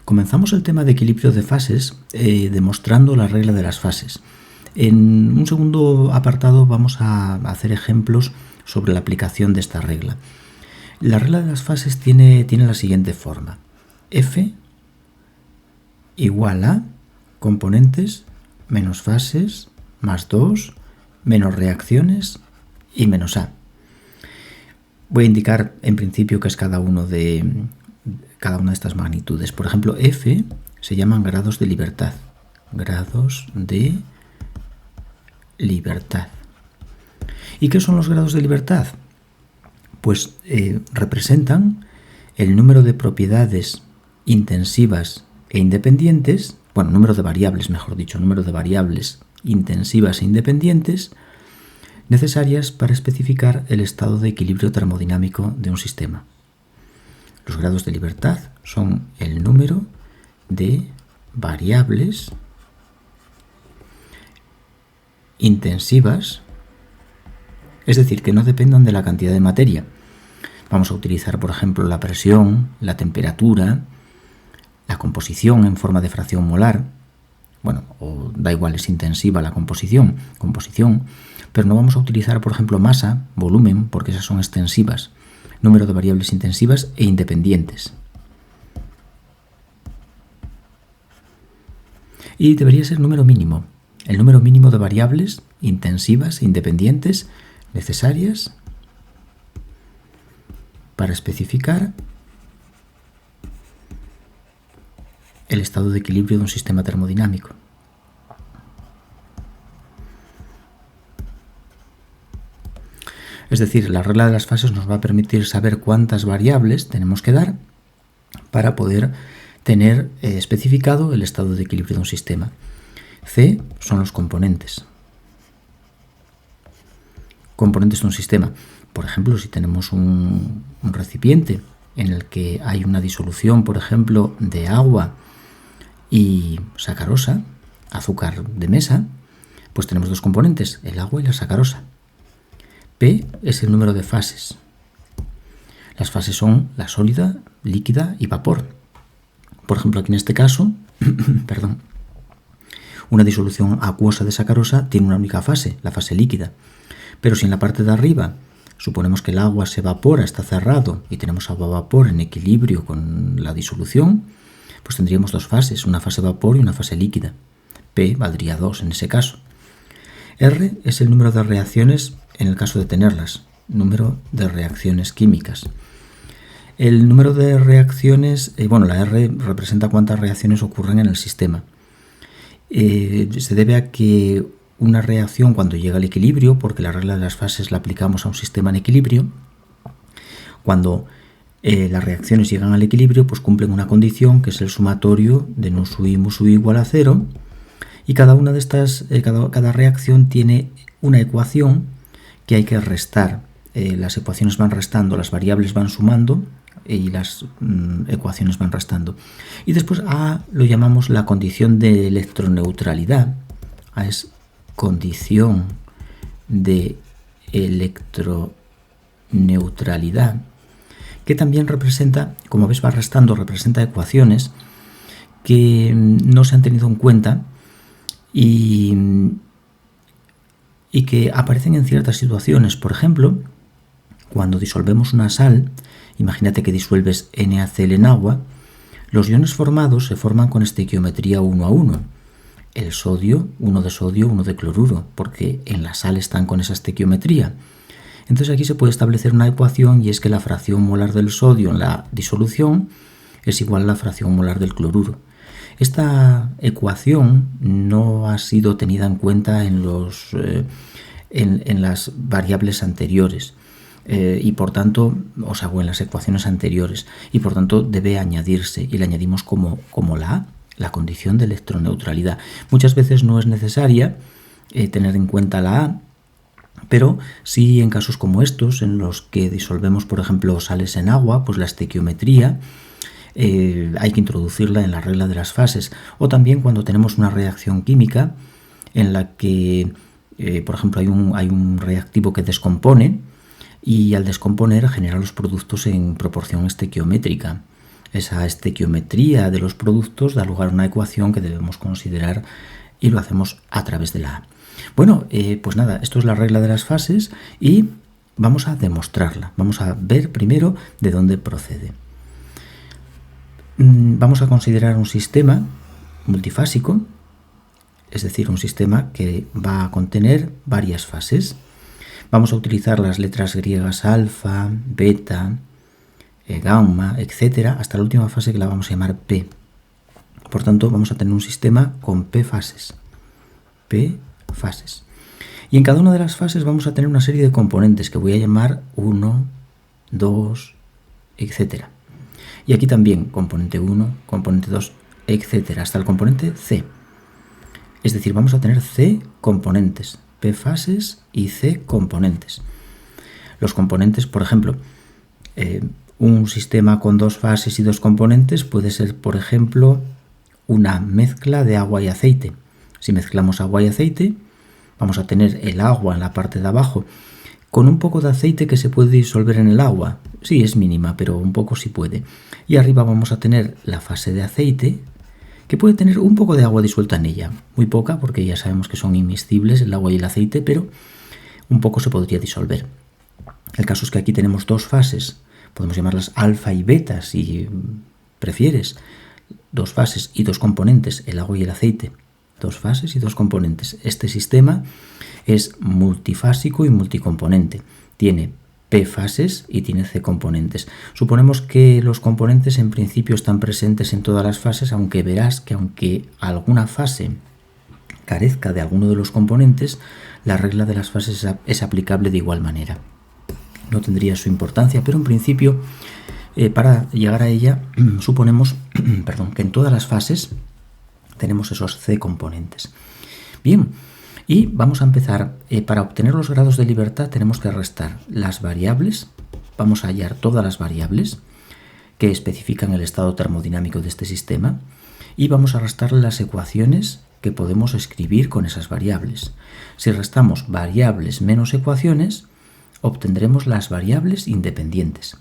Comenzamos el tema de equilibrio de fases demostrando la regla de las fases. En un segundo apartado vamos a hacer ejemplos sobre la aplicación de esta regla. La regla de las fases tiene la siguiente forma. F igual a componentes menos fases más 2 menos reacciones y menos A. Voy a indicar en principio qué es cada una de estas magnitudes. Por ejemplo, F se llaman grados de libertad. Grados de libertad. ¿Y qué son los grados de libertad? Pues representan el número de propiedades intensivas e independientes, bueno, número de variables, mejor dicho, número de variables intensivas e independientes necesarias para especificar el estado de equilibrio termodinámico de un sistema. Los grados de libertad son el número de variables intensivas, es decir, que no dependan de la cantidad de materia. Vamos a utilizar, por ejemplo, la presión, la temperatura, la composición en forma de fracción molar. Bueno, o da igual, es intensiva la composición, pero no vamos a utilizar, por ejemplo, masa, volumen, porque esas son extensivas. Número de variables intensivas e independientes. Y debería ser número mínimo. El número mínimo de variables intensivas e independientes necesarias para especificar el estado de equilibrio de un sistema termodinámico. Es decir, la regla de las fases nos va a permitir saber cuántas variables tenemos que dar para poder tener especificado el estado de equilibrio de un sistema. C son los componentes. Componentes de un sistema. Por ejemplo, si tenemos un recipiente en el que hay una disolución, por ejemplo, de agua y sacarosa, azúcar de mesa, pues tenemos dos componentes, el agua y la sacarosa. P es el número de fases. Las fases son la sólida, líquida y vapor. Por ejemplo, aquí en este caso, una disolución acuosa de sacarosa tiene una única fase, la fase líquida. Pero si en la parte de arriba suponemos que el agua se evapora, está cerrado y tenemos agua-vapor en equilibrio con la disolución, pues tendríamos dos fases, una fase vapor y una fase líquida. P valdría 2 en ese caso. R es el número de reacciones en el caso de tenerlas, número de reacciones químicas. El número de reacciones, la R representa cuántas reacciones ocurren en el sistema. Se debe a que una reacción cuando llega al equilibrio, porque la regla de las fases la aplicamos a un sistema en equilibrio, cuando las reacciones llegan al equilibrio, pues cumplen una condición que es el sumatorio de nu sub i mu sub i igual a 0, y cada una de estas, cada reacción tiene una ecuación que hay que restar. Las ecuaciones van restando, las variables van sumando y las ecuaciones van restando. Y después A lo llamamos la condición de electroneutralidad. A es condición de electroneutralidad, que también representa, como ves va restando, representa ecuaciones que no se han tenido en cuenta y que aparecen en ciertas situaciones. Por ejemplo, cuando disolvemos una sal, imagínate que disuelves NaCl en agua, los iones formados se forman con estequiometría 1 a 1. El sodio, uno de cloruro, porque en la sal están con esa estequiometría. Entonces aquí se puede establecer una ecuación y es que la fracción molar del sodio en la disolución es igual a la fracción molar del cloruro. Esta ecuación no ha sido tenida en cuenta en las variables anteriores y por tanto, o en las ecuaciones anteriores, y por tanto debe añadirse y le añadimos como la A, la condición de electroneutralidad. Muchas veces no es necesaria tener en cuenta la A, pero sí en casos como estos, en los que disolvemos, por ejemplo, sales en agua, pues la estequiometría hay que introducirla en la regla de las fases. O también cuando tenemos una reacción química en la que, por ejemplo, hay un reactivo que descompone y al descomponer genera los productos en proporción estequiométrica. esa estequiometría de los productos da lugar a una ecuación que debemos considerar y lo hacemos a través de la A. Bueno, pues nada, esto es la regla de las fases y vamos a demostrarla. Vamos a ver primero de dónde procede. Vamos a considerar un sistema multifásico, es decir, un sistema que va a contener varias fases. Vamos a utilizar las letras griegas alfa, beta, gamma, etcétera, hasta la última fase que la vamos a llamar P. Por tanto, vamos a tener un sistema con P fases. P fases. Y en cada una de las fases vamos a tener una serie de componentes que voy a llamar 1, 2, etcétera. Y aquí también componente 1, componente 2, etcétera, hasta el componente C. Es decir, vamos a tener C componentes, P fases y C componentes. Los componentes, por ejemplo, un sistema con 2 fases y 2 componentes puede ser, por ejemplo, una mezcla de agua y aceite. Si mezclamos agua y aceite, vamos a tener el agua en la parte de abajo con un poco de aceite que se puede disolver en el agua. Sí, es mínima, pero un poco sí puede. Y arriba vamos a tener la fase de aceite, que puede tener un poco de agua disuelta en ella. Muy poca, porque ya sabemos que son inmiscibles el agua y el aceite, pero un poco se podría disolver. El caso es que aquí tenemos 2 fases. Podemos llamarlas alfa y beta, si prefieres. 2 fases y 2 componentes, el agua y el aceite. 2 fases y 2 componentes. Este sistema es multifásico y multicomponente. Tiene P fases y tiene C componentes. Suponemos que los componentes en principio están presentes en todas las fases, aunque verás que aunque alguna fase carezca de alguno de los componentes, la regla de las fases es aplicable de igual manera. No tendría su importancia, pero en principio, para llegar a ella, suponemos que en todas las fases tenemos esos C componentes. Bien, y vamos a empezar. Para obtener los grados de libertad tenemos que restar las variables. Vamos a hallar todas las variables que especifican el estado termodinámico de este sistema y vamos a restarle las ecuaciones que podemos escribir con esas variables. Si restamos variables menos ecuaciones, obtendremos las variables independientes.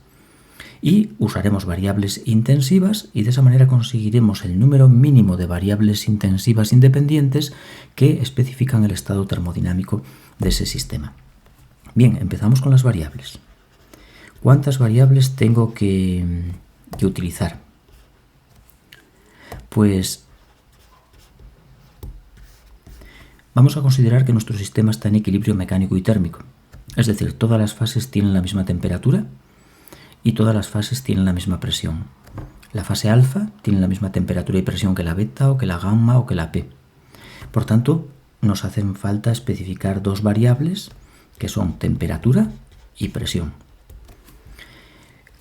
Y usaremos variables intensivas y de esa manera conseguiremos el número mínimo de variables intensivas independientes que especifican el estado termodinámico de ese sistema. Bien, empezamos con las variables. ¿Cuántas variables tengo que utilizar? Pues vamos a considerar que nuestro sistema está en equilibrio mecánico y térmico. Es decir, todas las fases tienen la misma temperatura y todas las fases tienen la misma presión. La fase alfa tiene la misma temperatura y presión que la beta o que la gamma o que la P. Por tanto, nos hacen falta especificar 2 variables que son temperatura y presión.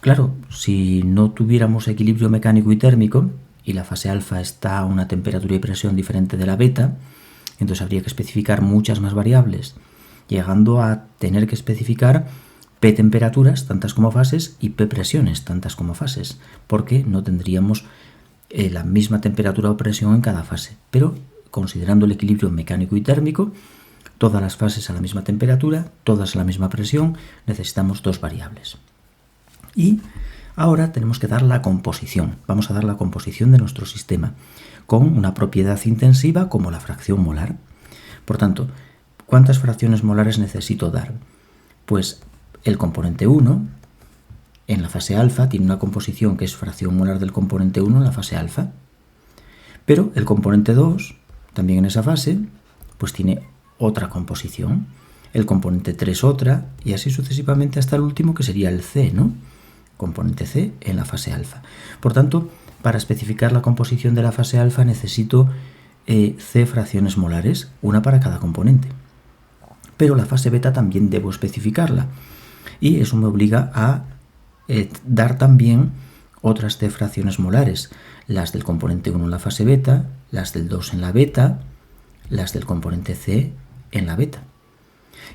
Claro, si no tuviéramos equilibrio mecánico y térmico y la fase alfa está a una temperatura y presión diferente de la beta, entonces habría que especificar muchas más variables, llegando a tener que especificar P temperaturas, tantas como fases, y P presiones, tantas como fases, porque no tendríamos la misma temperatura o presión en cada fase. Pero, considerando el equilibrio mecánico y térmico, todas las fases a la misma temperatura, todas a la misma presión, necesitamos 2 variables. Y ahora tenemos que dar la composición. Vamos a dar la composición de nuestro sistema, con una propiedad intensiva como la fracción molar. Por tanto, ¿cuántas fracciones molares necesito dar? Pues el componente 1, en la fase alfa, tiene una composición que es fracción molar del componente 1 en la fase alfa. Pero el componente 2, también en esa fase, pues tiene otra composición. El componente 3 otra, y así sucesivamente hasta el último, que sería el C, ¿no? Componente C en la fase alfa. Por tanto, para especificar la composición de la fase alfa necesito C fracciones molares, una para cada componente. Pero la fase beta también debo especificarla. Y eso me obliga a dar también otras C fracciones molares, las del componente 1 en la fase beta, las del 2 en la beta, las del componente C en la beta.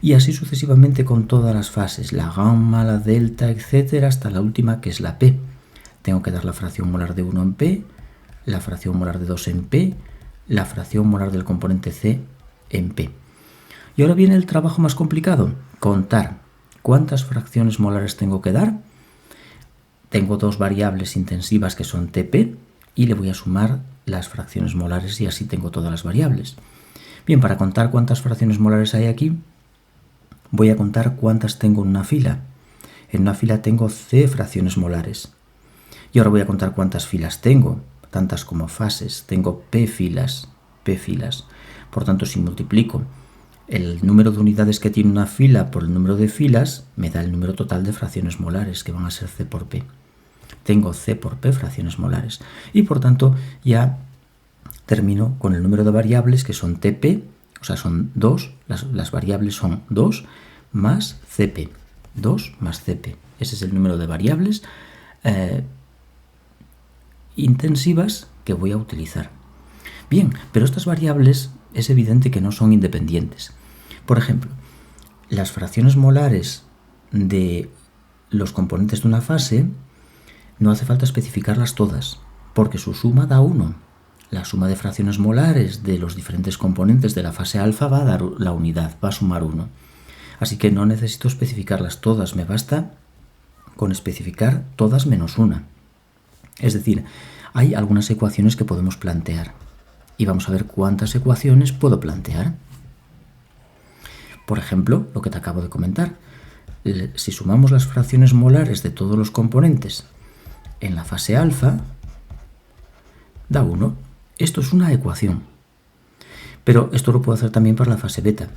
Y así sucesivamente con todas las fases, la gamma, la delta, etcétera, hasta la última que es la P. Tengo que dar la fracción molar de 1 en P, la fracción molar de 2 en P, la fracción molar del componente C en P. Y ahora viene el trabajo más complicado, contar cuántas fracciones molares tengo que dar tengo dos variables intensivas que son Tp y le voy a sumar las fracciones molares y así tengo todas las variables. Bien, para contar cuántas fracciones molares hay aquí, voy a contar cuántas tengo en una fila. En una fila tengo C fracciones molares. Y ahora voy a contar cuántas filas tengo, tantas como fases. Tengo P filas. Por tanto, si multiplico el número de unidades que tiene una fila por el número de filas, me da el número total de fracciones molares, que van a ser C por P. Tengo C por P fracciones molares. Y por tanto, ya termino con el número de variables que son Tp, o sea, son 2, las variables son 2 más Cp. 2 más Cp. Ese es el número de variables intensivas que voy a utilizar. Bien, pero estas variables es evidente que no son independientes. Por ejemplo, las fracciones molares de los componentes de una fase no hace falta especificarlas todas, porque su suma da 1. La suma de fracciones molares de los diferentes componentes de la fase alfa va a dar la unidad, va a sumar 1. Así que no necesito especificarlas todas, me basta con especificar todas menos una. Es decir, hay algunas ecuaciones que podemos plantear. Y vamos a ver cuántas ecuaciones puedo plantear. Por ejemplo, lo que te acabo de comentar. Si sumamos las fracciones molares de todos los componentes en la fase alfa, da 1. Esto es una ecuación. Pero esto lo puedo hacer también para la fase beta.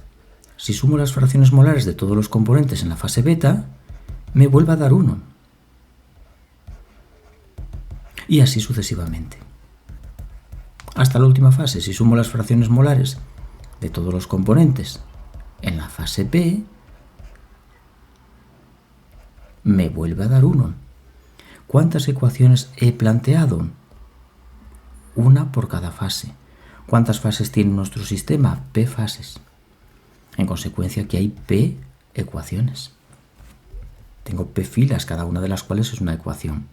Si sumo las fracciones molares de todos los componentes en la fase beta, me vuelve a dar 1. Y así sucesivamente. Hasta la última fase, si sumo las fracciones molares de todos los componentes en la fase P, me vuelve a dar 1. ¿Cuántas ecuaciones he planteado? Una por cada fase. ¿Cuántas fases tiene nuestro sistema? P fases. En consecuencia, aquí hay P ecuaciones. Tengo P filas, cada una de las cuales es una ecuación.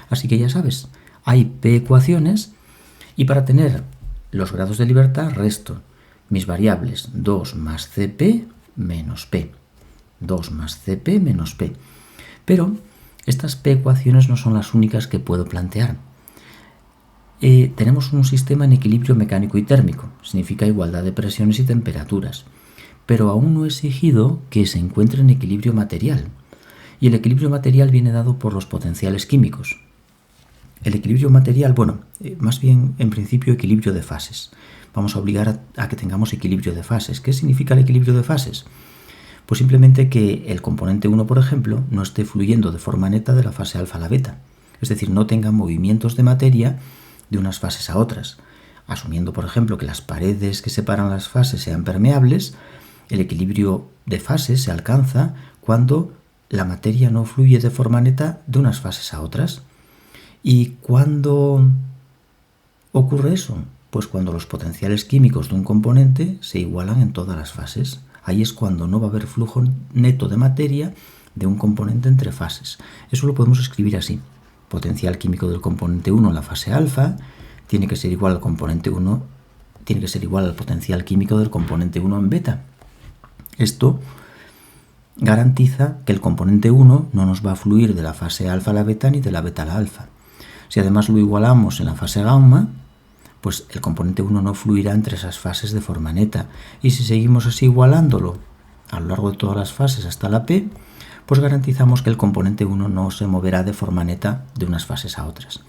Así que ya sabes, hay P ecuaciones. Y para tener los grados de libertad, resto mis variables 2 más Cp menos P. 2 más Cp menos P. Pero estas P ecuaciones no son las únicas que puedo plantear. Tenemos un sistema en equilibrio mecánico y térmico. Significa igualdad de presiones y temperaturas. Pero aún no he exigido que se encuentre en equilibrio material. Y el equilibrio material viene dado por los potenciales químicos. El equilibrio material, más bien en principio equilibrio de fases. Vamos a obligar a que tengamos equilibrio de fases. ¿Qué significa el equilibrio de fases? Pues simplemente que el componente 1, por ejemplo, no esté fluyendo de forma neta de la fase alfa a la beta. Es decir, no tenga movimientos de materia de unas fases a otras. Asumiendo, por ejemplo, que las paredes que separan las fases sean permeables, el equilibrio de fases se alcanza cuando la materia no fluye de forma neta de unas fases a otras. ¿Y cuándo ocurre eso? Pues cuando los potenciales químicos de un componente se igualan en todas las fases. Ahí es cuando no va a haber flujo neto de materia de un componente entre fases. Eso lo podemos escribir así. Potencial químico del componente 1 en la fase alfa tiene que ser igual al componente 1, tiene que ser igual al potencial químico del componente 1 en beta. Esto garantiza que el componente 1 no nos va a fluir de la fase alfa a la beta ni de la beta a la alfa. Si además lo igualamos en la fase gamma, pues el componente 1 no fluirá entre esas fases de forma neta. Y si seguimos así igualándolo a lo largo de todas las fases hasta la P, pues garantizamos que el componente 1 no se moverá de forma neta de unas fases a otras.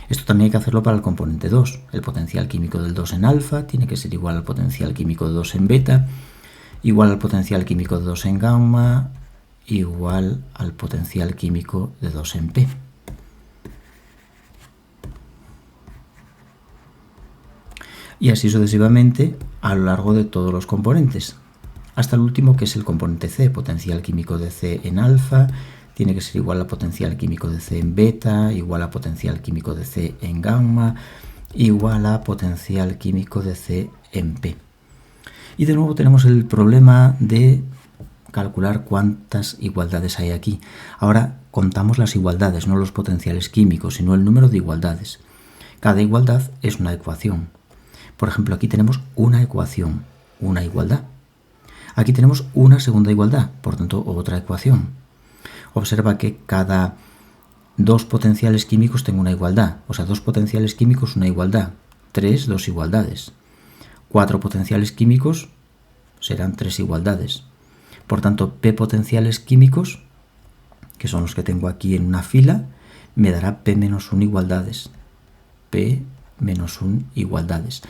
Esto también hay que hacerlo para el componente 2. El potencial químico del 2 en alfa tiene que ser igual al potencial químico de 2 en beta, igual al potencial químico de 2 en gamma, igual al potencial químico de 2 en P. Y así sucesivamente a lo largo de todos los componentes. Hasta el último, que es el componente C, potencial químico de C en alfa, tiene que ser igual a potencial químico de C en beta, igual a potencial químico de C en gamma, igual a potencial químico de C en P. Y de nuevo tenemos el problema de calcular cuántas igualdades hay aquí. Ahora contamos las igualdades, no los potenciales químicos, sino el número de igualdades. Cada igualdad es una ecuación. Por ejemplo, aquí tenemos una ecuación, una igualdad. Aquí tenemos una segunda igualdad, por tanto, otra ecuación. Observa que cada 2 potenciales químicos tengo una igualdad, o sea, 2 potenciales químicos una igualdad, 3, 2 igualdades. 4 potenciales químicos serán 3 igualdades. Por tanto, P potenciales químicos, que son los que tengo aquí en una fila, me dará P menos 1 igualdades. P menos 1 igualdades.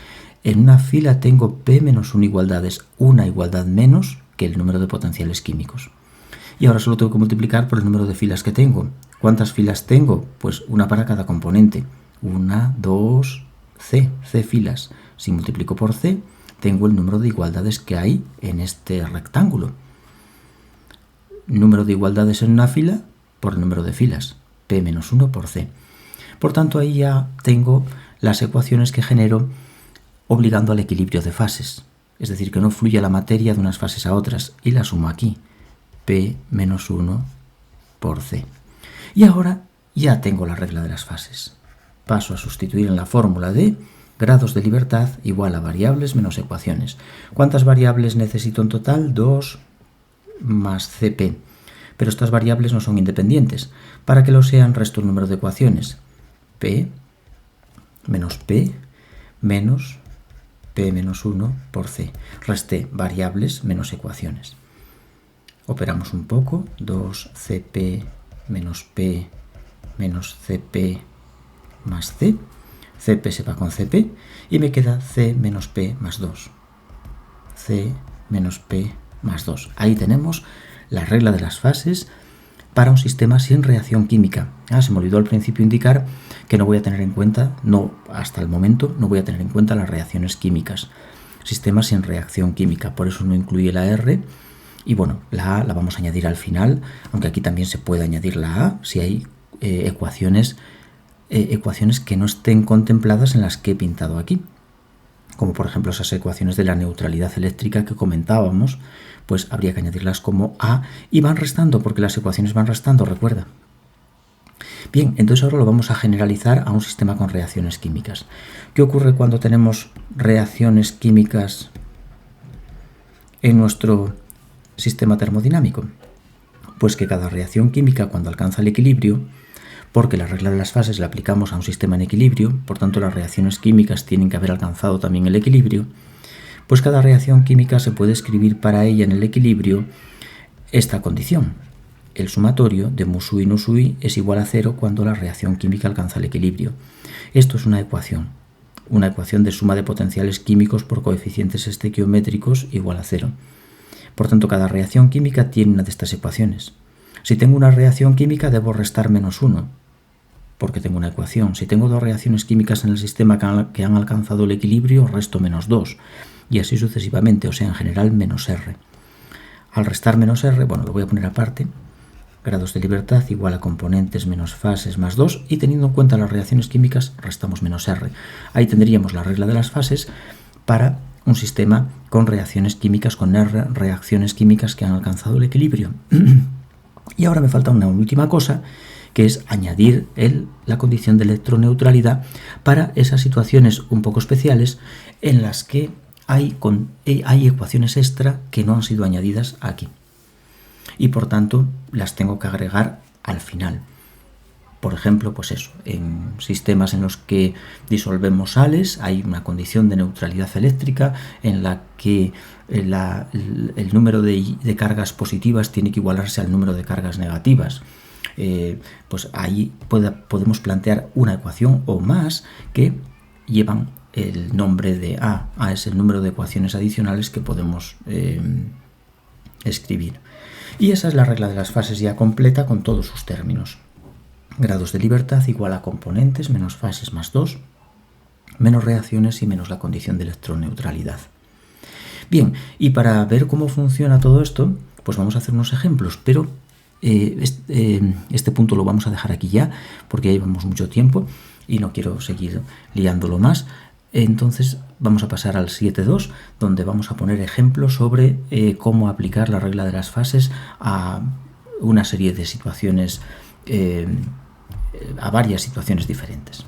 En una fila tengo P menos 1 igualdades, una igualdad menos que el número de potenciales químicos. Y ahora solo tengo que multiplicar por el número de filas que tengo. ¿Cuántas filas tengo? Pues una para cada componente. 1, 2, C filas. Si multiplico por C, tengo el número de igualdades que hay en este rectángulo. Número de igualdades en una fila por el número de filas. P menos 1 por C. Por tanto, ahí ya tengo las ecuaciones que genero obligando al equilibrio de fases. Es decir, que no fluya la materia de unas fases a otras. Y la sumo aquí. P menos 1 por C. Y ahora ya tengo la regla de las fases. Paso a sustituir en la fórmula de grados de libertad igual a variables menos ecuaciones. ¿Cuántas variables necesito en total? 2 más CP. Pero estas variables no son independientes. Para que lo sean, resto el número de ecuaciones. P menos P menos P menos 1 por C. Resté variables menos ecuaciones. Operamos un poco. 2CP menos P menos CP más C. CP se va con CP y me queda C menos P más 2. C menos P más 2. Ahí tenemos la regla de las fases para un sistema sin reacción química. Se me olvidó al principio indicar que no voy a tener en cuenta, hasta el momento, no voy a tener en cuenta las reacciones químicas. Sistema sin reacción química, por eso no incluye la R. Y bueno, la A la vamos a añadir al final, aunque aquí también se puede añadir la A si hay ecuaciones que no estén contempladas en las que he pintado aquí. Como por ejemplo esas ecuaciones de la neutralidad eléctrica que comentábamos, pues habría que añadirlas como A y van restando, porque las ecuaciones van restando, recuerda. Bien, entonces ahora lo vamos a generalizar a un sistema con reacciones químicas. ¿Qué ocurre cuando tenemos reacciones químicas en nuestro sistema termodinámico? Pues que cada reacción química, cuando alcanza el equilibrio, porque la regla de las fases la aplicamos a un sistema en equilibrio, por tanto las reacciones químicas tienen que haber alcanzado también el equilibrio, pues cada reacción química se puede escribir para ella en el equilibrio esta condición. El sumatorio de mu sui nu sui es igual a 0 cuando la reacción química alcanza el equilibrio. Esto es una ecuación de suma de potenciales químicos por coeficientes estequiométricos igual a 0. Por tanto, cada reacción química tiene una de estas ecuaciones. Si tengo una reacción química, debo restar menos 1, porque tengo una ecuación. Si tengo dos reacciones químicas en el sistema que han alcanzado el equilibrio, resto menos 2, y así sucesivamente, o sea, en general menos R. Al restar menos R, bueno, lo voy a poner aparte, grados de libertad igual a componentes menos fases más 2, y teniendo en cuenta las reacciones químicas, restamos menos R. Ahí tendríamos la regla de las fases para un sistema con reacciones químicas, con R, reacciones químicas que han alcanzado el equilibrio. Y ahora me falta una última cosa, que es añadir la condición de electroneutralidad para esas situaciones un poco especiales en las que hay ecuaciones extra que no han sido añadidas aquí. Y por tanto las tengo que agregar al final. Por ejemplo, pues eso, en sistemas en los que disolvemos sales hay una condición de neutralidad eléctrica en la que el número de cargas positivas tiene que igualarse al número de cargas negativas. Pues ahí podemos plantear una ecuación o más que llevan el nombre de A. A es el número de ecuaciones adicionales que podemos escribir. Y esa es la regla de las fases ya completa con todos sus términos. Grados de libertad igual a componentes menos fases más 2, menos reacciones y menos la condición de electroneutralidad. Bien, y para ver cómo funciona todo esto, pues vamos a hacer unos ejemplos, pero este punto lo vamos a dejar aquí ya, porque ya llevamos mucho tiempo y no quiero seguir liándolo más. Entonces vamos a pasar al 7.2, donde vamos a poner ejemplos sobre cómo aplicar la regla de las fases a una serie de situaciones, a varias situaciones diferentes.